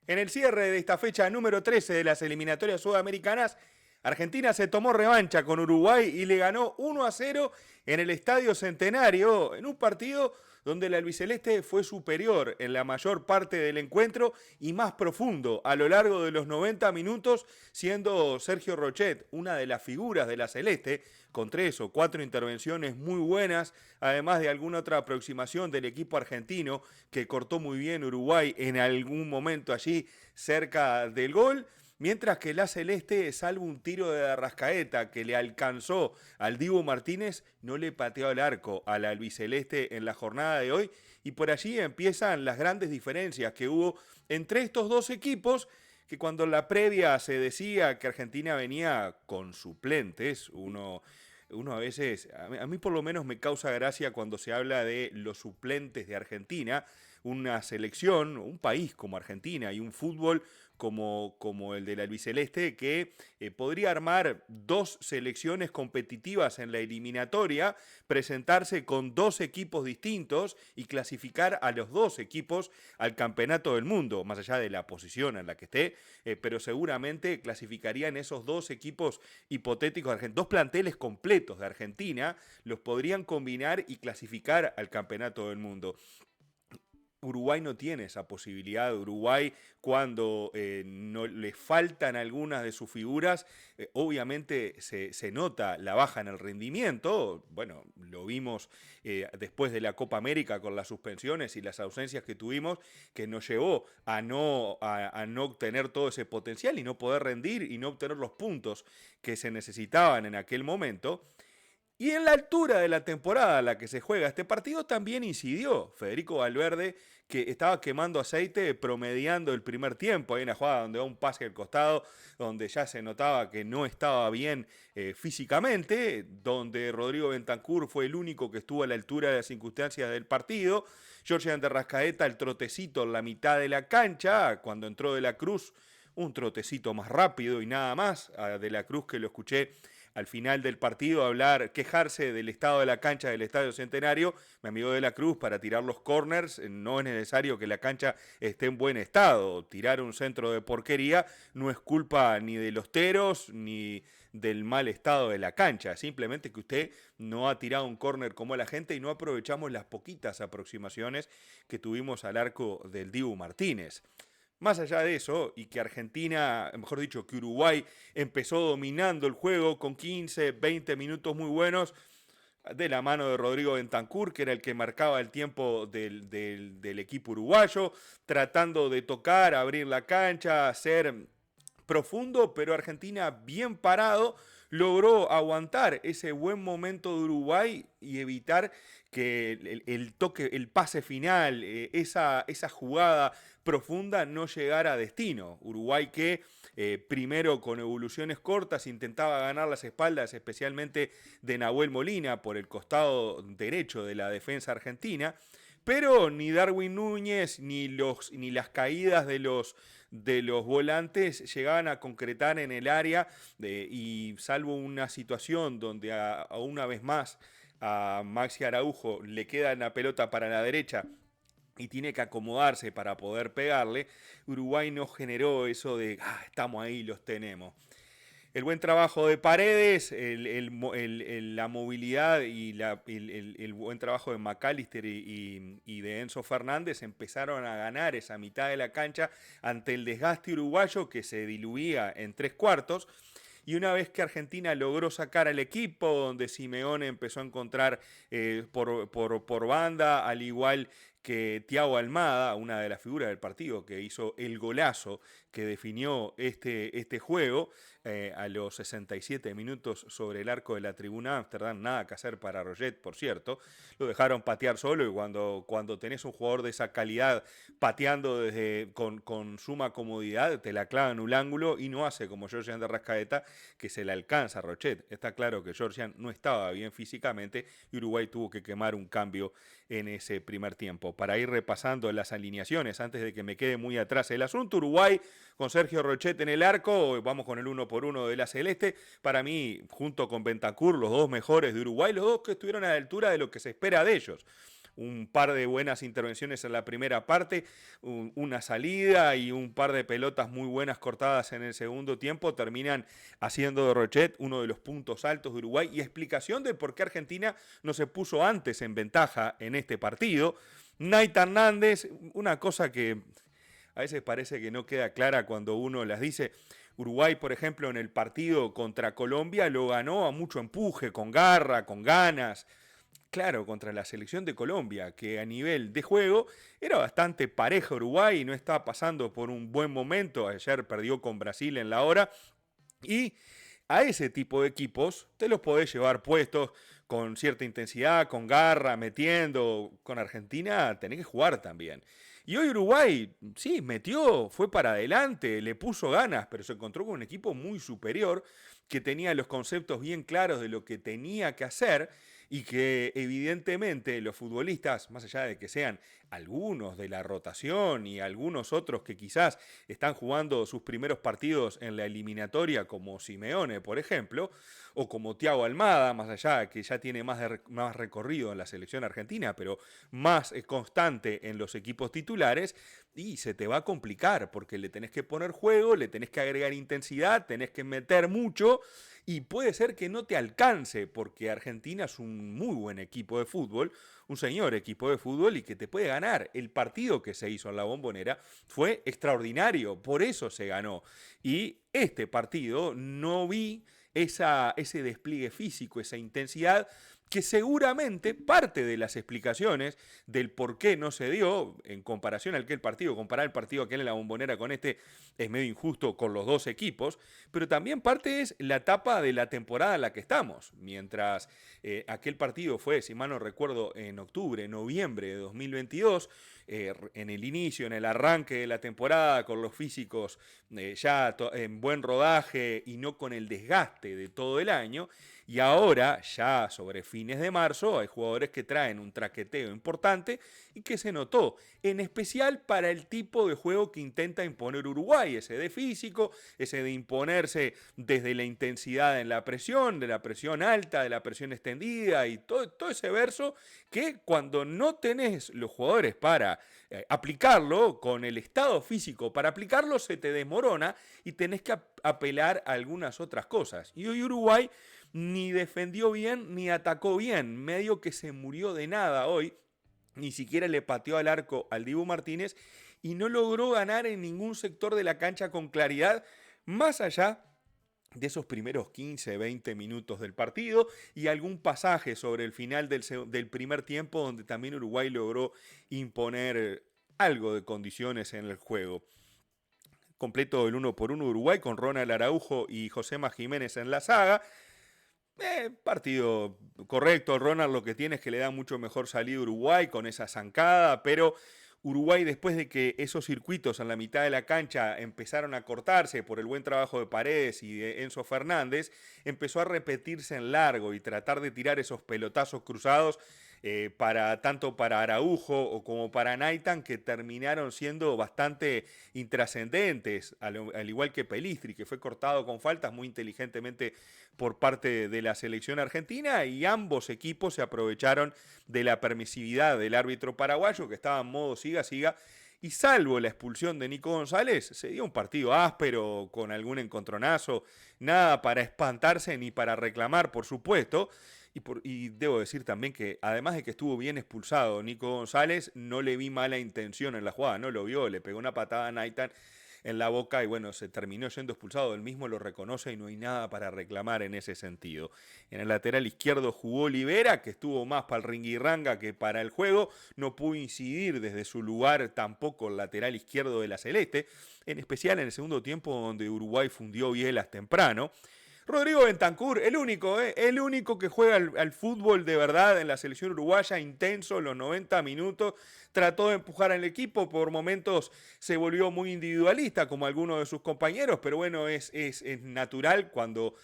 En el cierre de esta fecha número 13 de las eliminatorias sudamericanas, Argentina se tomó revancha con Uruguay y le ganó 1-0 en el Estadio Centenario, en un partido donde el albiceleste fue superior en la mayor parte del encuentro y más profundo a lo largo de los 90 minutos, siendo Sergio Rochet una de las figuras de la celeste, con 3 o 4 intervenciones muy buenas, además de alguna otra aproximación del equipo argentino que cortó muy bien Uruguay en algún momento allí cerca del gol. Mientras que la Celeste, salvo un tiro de Arrascaeta que le alcanzó al Dibu Martínez, no le pateó al arco al albiceleste en la jornada de hoy. Y por allí empiezan las grandes diferencias que hubo entre estos dos equipos, que cuando en la previa se decía que Argentina venía con suplentes, uno a veces, a mí por lo menos me causa gracia cuando se habla de los suplentes de Argentina, una selección, un país como Argentina y un fútbol como el del albiceleste que podría armar dos selecciones competitivas en la eliminatoria, presentarse con dos equipos distintos y clasificar a los dos equipos al campeonato del mundo, más allá de la posición en la que esté, pero seguramente clasificarían esos dos equipos hipotéticos, dos planteles completos de Argentina, los podrían combinar y clasificar al campeonato del mundo. Uruguay no tiene esa posibilidad. Uruguay, cuando no le faltan algunas de sus figuras, obviamente se nota la baja en el rendimiento. Bueno, lo vimos después de la Copa América con las suspensiones y las ausencias que tuvimos, que nos llevó a no obtener todo ese potencial y no poder rendir y no obtener los puntos que se necesitaban en aquel momento. Y en la altura de la temporada a la que se juega este partido también incidió Federico Valverde, que estaba quemando aceite promediando el primer tiempo. Hay una jugada donde va un pase al costado, donde ya se notaba que no estaba bien físicamente, donde Rodrigo Bentancur fue el único que estuvo a la altura de las circunstancias del partido. Jorge de Rascaeta, el trotecito en la mitad de la cancha, cuando entró De la Cruz, un trotecito más rápido y nada más. A De la Cruz, que lo escuché al final del partido hablar, quejarse del estado de la cancha del Estadio Centenario, mi amigo De la Cruz, para tirar los corners no es necesario que la cancha esté en buen estado. Tirar un centro de porquería no es culpa ni de los teros ni del mal estado de la cancha, simplemente que usted no ha tirado un córner como la gente y no aprovechamos las poquitas aproximaciones que tuvimos al arco del Dibu Martínez. Más allá de eso, y que Argentina, mejor dicho, que Uruguay empezó dominando el juego con 15, 20 minutos muy buenos, de la mano de Rodrigo Bentancur, que era el que marcaba el tiempo del equipo uruguayo, tratando de tocar, abrir la cancha, ser profundo, pero Argentina bien parado logró aguantar ese buen momento de Uruguay y evitar que el toque, el pase final, esa jugada profunda no llegara a destino. Uruguay que primero con evoluciones cortas intentaba ganar las espaldas, especialmente de Nahuel Molina por el costado derecho de la defensa argentina, pero ni Darwin Núñez ni las caídas de los volantes llegaban a concretar en el área y salvo una situación donde a una vez más a Maxi Araujo le queda la pelota para la derecha y tiene que acomodarse para poder pegarle, Uruguay no generó eso de estamos ahí, los tenemos. El buen trabajo de Paredes, la movilidad y el buen trabajo de McAllister y de Enzo Fernández empezaron a ganar esa mitad de la cancha ante el desgaste uruguayo que se diluía en tres cuartos. Y una vez que Argentina logró sacar al equipo, donde Simeone empezó a encontrar por banda, al igual que Thiago Almada, una de las figuras del partido que hizo el golazo que definió este juego, a los 67 minutos sobre el arco de la tribuna Amsterdam, nada que hacer para Roget, por cierto, lo dejaron patear solo y cuando tenés un jugador de esa calidad pateando con suma comodidad, te la clava en un ángulo y no hace como Georgian de Rascaeta, que se le alcanza a Rochet. Está claro que Georgian no estaba bien físicamente y Uruguay tuvo que quemar un cambio en ese primer tiempo. Para ir repasando las alineaciones, antes de que me quede muy atrás el asunto, Uruguay con Sergio Rochet en el arco, vamos con el 1-1 de la Celeste, para mí, junto con Bentancur, los dos mejores de Uruguay, los dos que estuvieron a la altura de lo que se espera de ellos. un par de buenas intervenciones en la primera parte, una salida y un par de pelotas muy buenas cortadas en el segundo tiempo terminan haciendo de Rochet uno de los puntos altos de Uruguay y explicación de por qué Argentina no se puso antes en ventaja en este partido. Naita Hernández, una cosa que a veces parece que no queda clara cuando uno las dice. Uruguay, por ejemplo, en el partido contra Colombia lo ganó a mucho empuje, con garra, con ganas. Claro, contra la selección de Colombia, que a nivel de juego era bastante pareja Uruguay y no estaba pasando por un buen momento. Ayer perdió con Brasil en la hora. Y a ese tipo de equipos te los podés llevar puestos con cierta intensidad, con garra, metiendo. Con Argentina tenés que jugar también. Y hoy Uruguay, sí, metió, fue para adelante, le puso ganas, pero se encontró con un equipo muy superior que tenía los conceptos bien claros de lo que tenía que hacer y que evidentemente los futbolistas, más allá de que sean algunos de la rotación y algunos otros que quizás están jugando sus primeros partidos en la eliminatoria, como Simeone, por ejemplo, o como Thiago Almada, más allá que ya tiene más recorrido en la selección argentina, pero más constante en los equipos titulares, y se te va a complicar porque le tenés que poner juego, le tenés que agregar intensidad, tenés que meter mucho, y puede ser que no te alcance porque Argentina es un muy buen equipo de fútbol, un señor equipo de fútbol y que te puede ganar. El partido que se hizo en la Bombonera fue extraordinario, por eso se ganó. Y este partido no vi ese despliegue físico, esa intensidad, que seguramente parte de las explicaciones del por qué no se dio en comparación a aquel partido, comparar el partido aquel en la Bombonera con este es medio injusto con los dos equipos, pero también parte es la etapa de la temporada en la que estamos. Mientras aquel partido fue, si mal no recuerdo, en octubre, noviembre de 2022, en el inicio, en el arranque de la temporada, con los físicos ya en buen rodaje y no con el desgaste de todo el año. Y ahora, ya sobre fines de marzo, hay jugadores que traen un traqueteo importante y que se notó, en especial para el tipo de juego que intenta imponer Uruguay, ese de físico, ese de imponerse desde la intensidad en la presión, de la presión alta, de la presión extendida y todo ese verso que cuando no tenés los jugadores para aplicarlo, con el estado físico para aplicarlo, se te desmorona y tenés que apelar a algunas otras cosas. Y hoy Uruguay ni defendió bien ni atacó bien, medio que se murió de nada hoy, ni siquiera le pateó al arco al Dibu Martínez y no logró ganar en ningún sector de la cancha con claridad, más allá de esos primeros 15, 20 minutos del partido y algún pasaje sobre el final del primer tiempo donde también Uruguay logró imponer algo de condiciones en el juego. Completo el 1-1 Uruguay con Ronald Araujo y Josema Jiménez en la saga. Partido correcto, Ronald lo que tiene es que le da mucho mejor salida a Uruguay con esa zancada, pero Uruguay, después de que esos circuitos en la mitad de la cancha empezaron a cortarse por el buen trabajo de Paredes y de Enzo Fernández, empezó a repetirse en largo y tratar de tirar esos pelotazos cruzados tanto para Araujo como para Naitan, que terminaron siendo bastante intrascendentes, al igual que Pelistri, que fue cortado con faltas muy inteligentemente por parte de la selección argentina, y ambos equipos se aprovecharon de la permisividad del árbitro paraguayo, que estaba en modo siga, y salvo la expulsión de Nico González, se dio un partido áspero, con algún encontronazo, nada para espantarse ni para reclamar, por supuesto. Y debo decir también que, además de que estuvo bien expulsado Nico González, no le vi mala intención en la jugada, no lo vio, le pegó una patada a Naitan en la boca y bueno, se terminó siendo expulsado, él mismo lo reconoce y no hay nada para reclamar en ese sentido. En el lateral izquierdo jugó Olivera, que estuvo más para el ringuirranga que para el juego, no pudo incidir desde su lugar tampoco el lateral izquierdo de la Celeste, en especial en el segundo tiempo donde Uruguay fundió bielas temprano. Rodrigo Bentancur, el único que juega al fútbol de verdad en la selección uruguaya, intenso, los 90 minutos, trató de empujar al equipo, por momentos se volvió muy individualista como algunos de sus compañeros, pero bueno, es natural cuando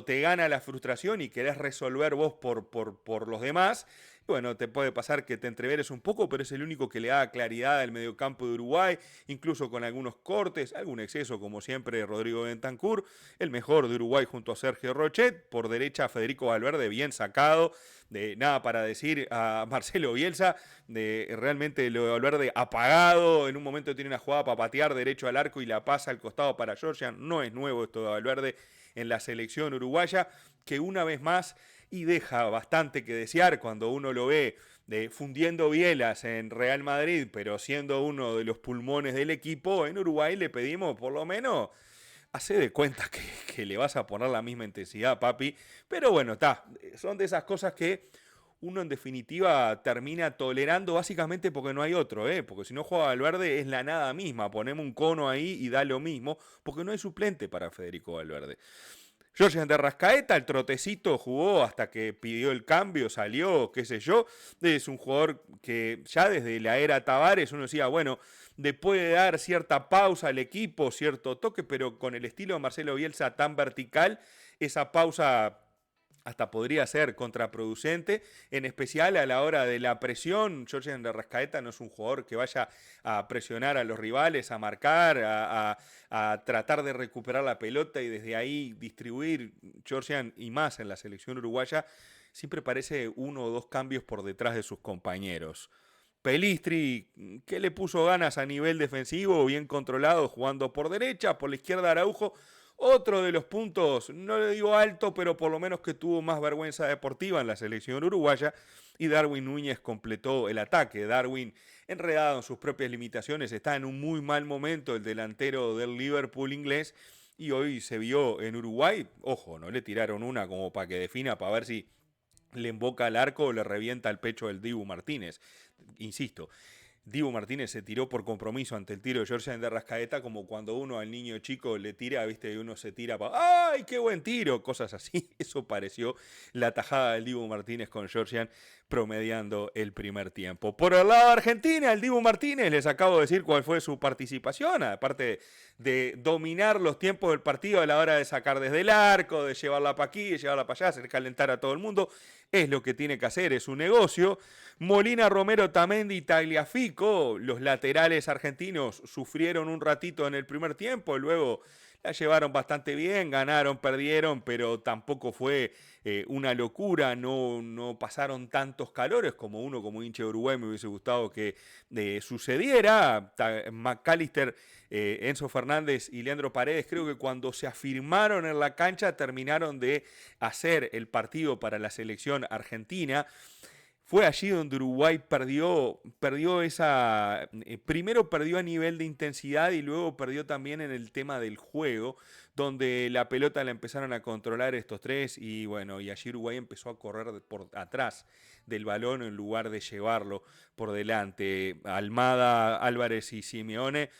te gana la frustración y querés resolver vos por los demás, Bueno, te puede pasar que te entreveres un poco, pero es el único que le da claridad al mediocampo de Uruguay, incluso con algunos cortes, algún exceso, como siempre, Rodrigo Bentancur, el mejor de Uruguay junto a Sergio Rochet, por derecha Federico Valverde, bien sacado, de nada para decir a Marcelo Bielsa, de realmente lo de Valverde apagado, en un momento tiene una jugada para patear derecho al arco y la pasa al costado para Georgian, no es nuevo esto de Valverde en la selección uruguaya, que una vez más, y deja bastante que desear cuando uno lo ve fundiendo bielas en Real Madrid, pero siendo uno de los pulmones del equipo, en Uruguay le pedimos por lo menos hace de cuenta que le vas a poner la misma intensidad, papi. Pero bueno, está. Son de esas cosas que uno en definitiva termina tolerando básicamente porque no hay otro, ¿eh? Porque si no juega Valverde es la nada misma. Ponemos un cono ahí y da lo mismo, porque no hay suplente para Federico Valverde. Jorge de Rascaeta, el trotecito, jugó hasta que pidió el cambio, salió, qué sé yo. Es un jugador que ya desde la era Tavares uno decía, bueno, le puede dar cierta pausa al equipo, cierto toque, pero con el estilo de Marcelo Bielsa tan vertical, esa pausa hasta podría ser contraproducente, en especial a la hora de la presión. Jorge de Rascaeta no es un jugador que vaya a presionar a los rivales, a marcar, a tratar de recuperar la pelota y desde ahí distribuir. Georgian y más en la selección uruguaya siempre parece uno o dos cambios por detrás de sus compañeros. Pelistri, que le puso ganas a nivel defensivo, bien controlado, jugando por derecha, por la izquierda Araujo. Otro de los puntos, no le digo alto, pero por lo menos que tuvo más vergüenza deportiva en la selección uruguaya. Y Darwin Núñez completó el ataque. Darwin, enredado en sus propias limitaciones, está en un muy mal momento el delantero del Liverpool inglés. Y hoy se vio en Uruguay, ojo, no le tiraron una como para que defina, para ver si le emboca al arco o le revienta el pecho del Dibu Martínez. Insisto, Dibu Martínez se tiró por compromiso ante el tiro de Georgian de Rascaeta, como cuando uno al niño chico le tira, viste, y uno se tira para ¡ay, qué buen tiro! Cosas así. Eso pareció la tajada del Dibu Martínez con Georgian promediando el primer tiempo. Por el lado de Argentina, el Dibu Martínez, les acabo de decir cuál fue su participación, aparte de dominar los tiempos del partido a la hora de sacar desde el arco, de llevarla para aquí, de llevarla para allá, hacer calentar a todo el mundo. Es lo que tiene que hacer, es un negocio. Molina, Romero, Tamendi y Tagliafico, los laterales argentinos, sufrieron un ratito en el primer tiempo, luego la llevaron bastante bien, ganaron, perdieron, pero tampoco fue una locura, no pasaron tantos calores como uno como hincha de Uruguay me hubiese gustado que sucediera. McAllister, Enzo Fernández y Leandro Paredes creo que cuando se afirmaron en la cancha terminaron de hacer el partido para la selección argentina. Fue allí donde Uruguay perdió esa... primero perdió a nivel de intensidad y luego perdió también en el tema del juego, donde la pelota la empezaron a controlar estos tres y bueno, y allí Uruguay empezó a correr por atrás del balón en lugar de llevarlo por delante. Almada, Álvarez y Simeone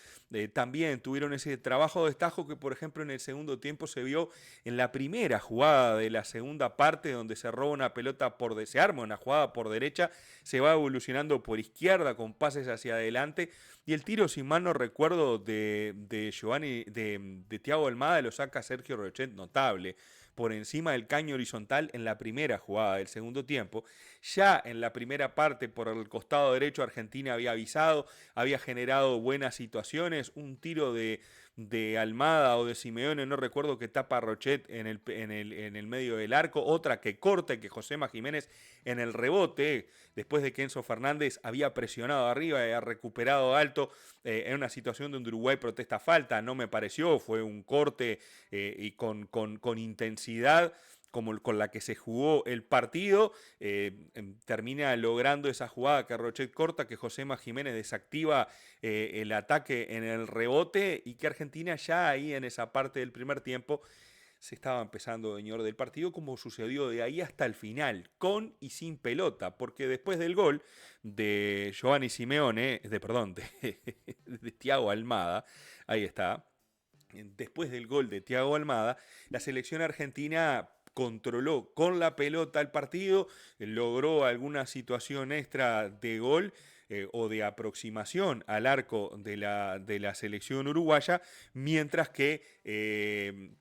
también tuvieron ese trabajo de destajo que por ejemplo en el segundo tiempo se vio en la primera jugada de la segunda parte donde se roba una pelota se arma una jugada por derecha, se va evolucionando por izquierda con pases hacia adelante y el tiro, si mal no recuerdo, de Thiago Almada lo saca Sergio Rochet, notable, por encima del caño horizontal en la primera jugada del segundo tiempo. Ya en la primera parte, por el costado derecho, Argentina había avisado, había generado buenas situaciones, un tiro de Almada o de Simeone, no recuerdo, que tapa a Rochet en el medio del arco, otra que corta, que Josema Jiménez en el rebote, después de que Enzo Fernández había presionado arriba y había recuperado alto, en una situación donde Uruguay protesta falta, no me pareció, fue un corte y con intensidad como con la que se jugó el partido, termina logrando esa jugada que Rochet corta, que Josema Jiménez desactiva el ataque en el rebote y que Argentina ya ahí en esa parte del primer tiempo se estaba empezando a adueñar del partido, como sucedió de ahí hasta el final, con y sin pelota, porque después del gol de Giovanni Simeone, de Thiago Almada, ahí está, después del gol de Thiago Almada, la selección argentina controló con la pelota el partido, logró alguna situación extra de gol, o de aproximación al arco de la selección uruguaya, mientras que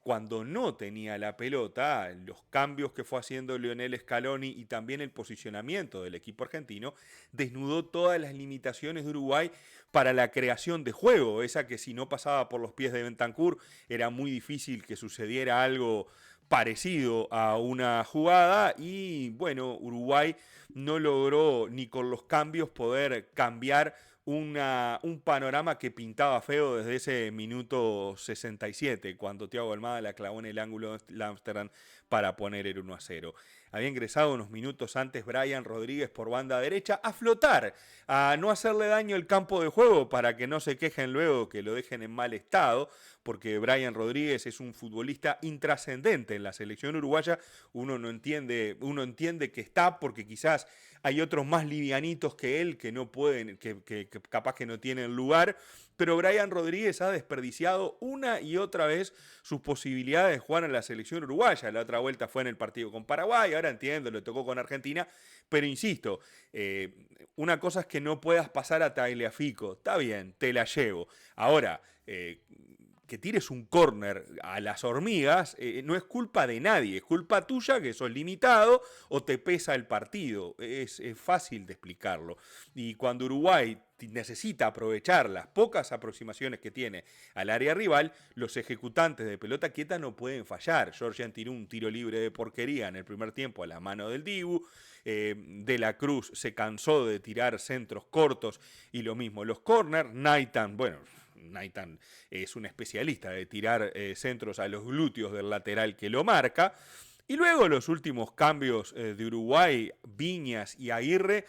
cuando no tenía la pelota, los cambios que fue haciendo Lionel Scaloni y también el posicionamiento del equipo argentino, desnudó todas las limitaciones de Uruguay para la creación de juego, esa que si no pasaba por los pies de Bentancur era muy difícil que sucediera algo parecido a una jugada y bueno, Uruguay no logró ni con los cambios poder cambiar un panorama que pintaba feo desde ese minuto 67, cuando Thiago Almada la clavó en el ángulo de Amsterdam para poner el 1-0. Había ingresado unos minutos antes Brian Rodríguez por banda derecha a flotar, a no hacerle daño al campo de juego para que no se quejen luego que lo dejen en mal estado, porque Brian Rodríguez es un futbolista intrascendente en la selección uruguaya. Uno entiende que está porque quizás hay otros más livianitos que él que no pueden, que capaz que no tienen lugar, pero Brian Rodríguez ha desperdiciado una y otra vez sus posibilidades de jugar en la selección uruguaya. La otra vuelta fue en el partido con Paraguay, ahora entiendo, le tocó con Argentina, pero insisto, una cosa es que no puedas pasar a Tagliafico, está bien, te la llevo. Ahora, que tires un córner a las hormigas no es culpa de nadie, es culpa tuya que sos limitado o te pesa el partido. Es fácil de explicarlo. Y cuando Uruguay necesita aprovechar las pocas aproximaciones que tiene al área rival, los ejecutantes de pelota quieta no pueden fallar. Georgian tiró un tiro libre de porquería en el primer tiempo a la mano del Dibu. De la Cruz se cansó de tirar centros cortos y lo mismo los corners. Naitan es un especialista de tirar centros a los glúteos del lateral que lo marca. Y luego los últimos cambios de Uruguay, Viñas y Aguirre,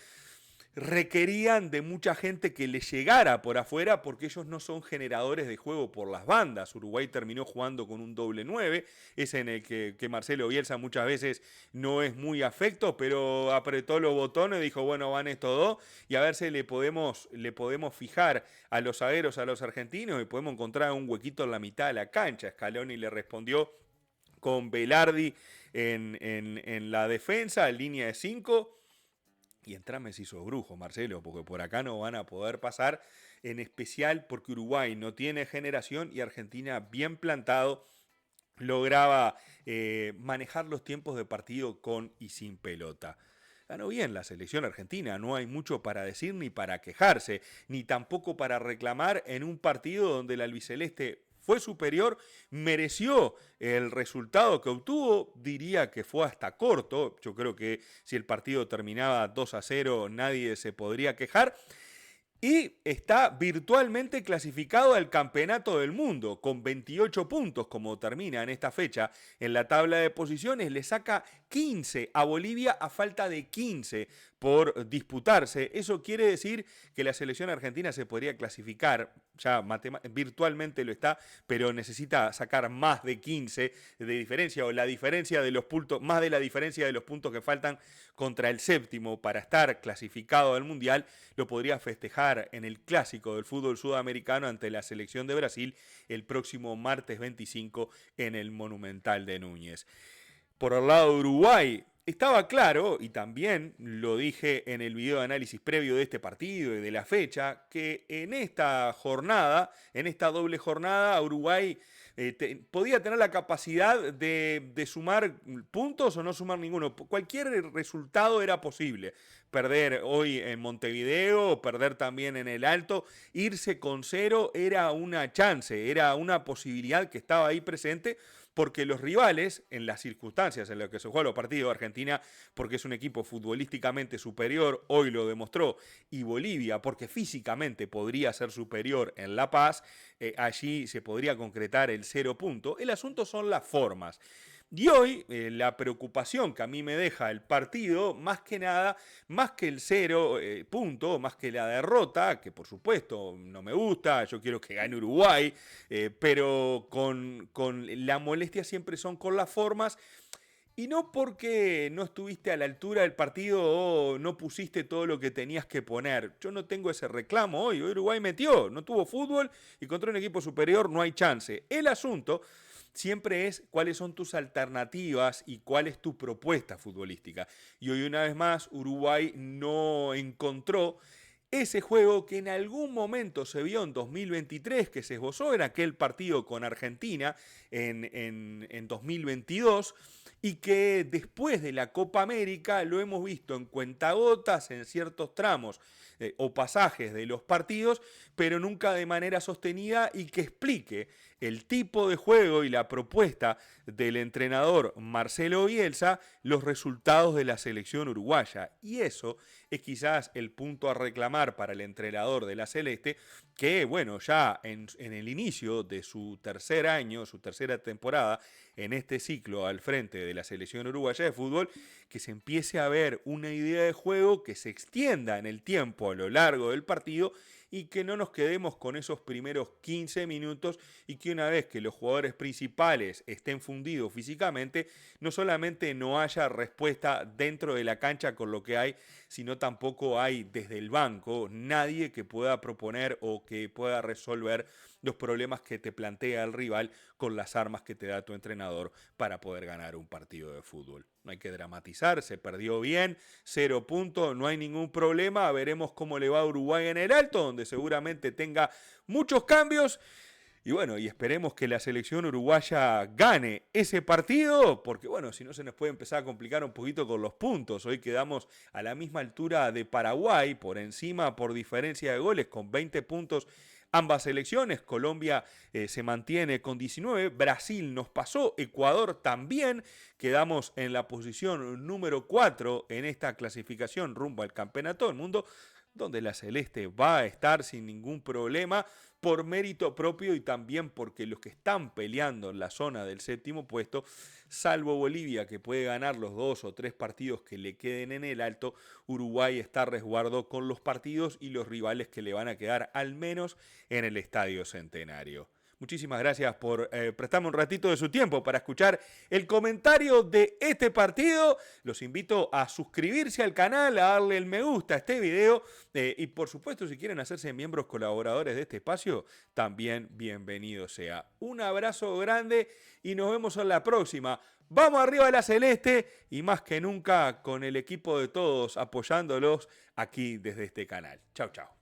requerían de mucha gente que le llegara por afuera porque ellos no son generadores de juego por las bandas. Uruguay terminó jugando con un doble 9, ese en el que Marcelo Bielsa muchas veces no es muy afecto, pero apretó los botones, dijo, bueno, van estos dos, y a ver si le podemos fijar a los zagueros, a los argentinos, y podemos encontrar un huequito en la mitad de la cancha. Scaloni le respondió con Velardi en la defensa, en línea de 5, y entrame si sos brujo, Marcelo, porque por acá no van a poder pasar, en especial porque Uruguay no tiene generación y Argentina bien plantado lograba manejar los tiempos de partido con y sin pelota. Ganó bien la selección argentina, no hay mucho para decir ni para quejarse, ni tampoco para reclamar en un partido donde el albiceleste fue superior, mereció el resultado que obtuvo, diría que fue hasta corto. Yo creo que si el partido terminaba 2-0 nadie se podría quejar. Y está virtualmente clasificado al Campeonato del Mundo, con 28 puntos, como termina en esta fecha. En la tabla de posiciones le saca 15 a Bolivia a falta de 15 por disputarse. Eso quiere decir que la selección argentina se podría clasificar, ya virtualmente lo está, pero necesita sacar más de 15 de diferencia, o la diferencia de los puntos, más de la diferencia de los puntos que faltan contra el séptimo para estar clasificado al Mundial. Lo podría festejar en el clásico del fútbol sudamericano ante la selección de Brasil el próximo martes 25 en el Monumental de Núñez. Por el lado de Uruguay, estaba claro, y también lo dije en el video de análisis previo de este partido y de la fecha, que en esta jornada, en esta doble jornada, Uruguay podía tener la capacidad de sumar puntos o no sumar ninguno. Cualquier resultado era posible. Perder hoy en Montevideo, perder también en el Alto, irse con 0 era una chance, era una posibilidad que estaba ahí presente, porque los rivales, en las circunstancias en las que se juegan los partidos, Argentina, porque es un equipo futbolísticamente superior, hoy lo demostró, y Bolivia, porque físicamente podría ser superior en La Paz, allí se podría concretar el 0 punto. El asunto son las formas. Y hoy la preocupación que a mí me deja el partido, más que nada, más que el 0 punto, más que la derrota, que por supuesto no me gusta, yo quiero que gane Uruguay, pero con la molestia siempre son con las formas. Y no porque no estuviste a la altura del partido o no pusiste todo lo que tenías que poner. Yo no tengo ese reclamo hoy. Uruguay metió, no tuvo fútbol y contra un equipo superior no hay chance. El asunto siempre es cuáles son tus alternativas y cuál es tu propuesta futbolística. Y hoy una vez más Uruguay no encontró ese juego que en algún momento se vio en 2023, que se esbozó en aquel partido con Argentina en 2022, y que después de la Copa América lo hemos visto en cuentagotas en ciertos tramos o pasajes de los partidos, pero nunca de manera sostenida, y que explique el tipo de juego y la propuesta del entrenador Marcelo Bielsa, los resultados de la selección uruguaya. Y eso es quizás el punto a reclamar para el entrenador de la Celeste, que bueno, ya en el inicio de su tercer año, su tercera temporada en este ciclo al frente de la selección uruguaya de fútbol, que se empiece a ver una idea de juego que se extienda en el tiempo a lo largo del partido, y que no nos quedemos con esos primeros 15 minutos, y que una vez que los jugadores principales estén fundidos físicamente, no solamente no haya respuesta dentro de la cancha con lo que hay, sino tampoco hay desde el banco nadie que pueda proponer o que pueda resolver los problemas que te plantea el rival con las armas que te da tu entrenador para poder ganar un partido de fútbol. No hay que dramatizar, se perdió bien, 0 puntos, no hay ningún problema, veremos cómo le va a Uruguay en el Alto, donde seguramente tenga muchos cambios. Y bueno, y esperemos que la selección uruguaya gane ese partido, porque bueno, si no se nos puede empezar a complicar un poquito con los puntos. Hoy quedamos a la misma altura de Paraguay, por encima por diferencia de goles, con 20 puntos ambas selecciones. Colombia se mantiene con 19, Brasil nos pasó, Ecuador también. Quedamos en la posición número 4 en esta clasificación rumbo al Campeonato del Mundo, donde la Celeste va a estar sin ningún problema por mérito propio, y también porque los que están peleando en la zona del séptimo puesto, salvo Bolivia, que puede ganar los 2 o 3 partidos que le queden en el Alto, Uruguay está a resguardo con los partidos y los rivales que le van a quedar al menos en el Estadio Centenario. Muchísimas gracias por prestarme un ratito de su tiempo para escuchar el comentario de este partido. Los invito a suscribirse al canal, a darle el me gusta a este video, y por supuesto, si quieren hacerse miembros colaboradores de este espacio, también bienvenido sea. Un abrazo grande y nos vemos en la próxima. Vamos arriba a la Celeste, y más que nunca con el equipo de todos apoyándolos aquí desde este canal. Chau, chau.